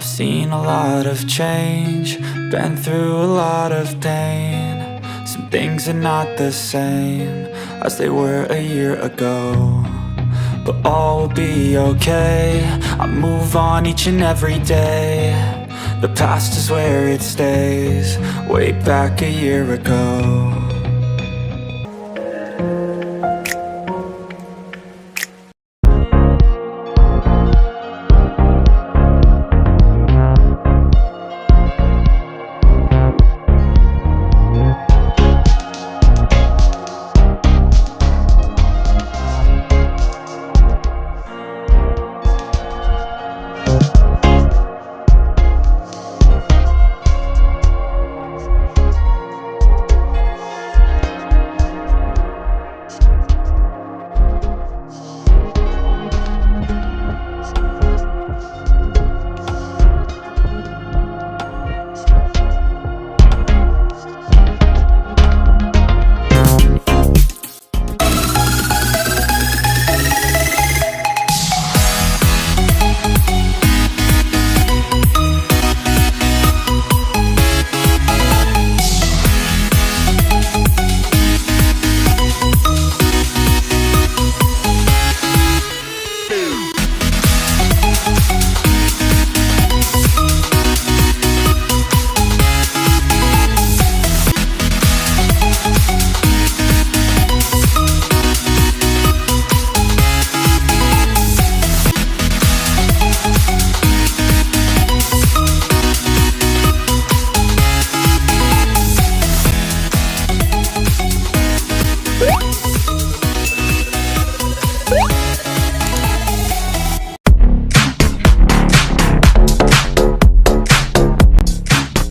Seen a lot of change, been through a lot of pain. Some things are not the same as they were a year ago, but all will be okay. I move on each and every day. The past is where it stays, way back a year ago.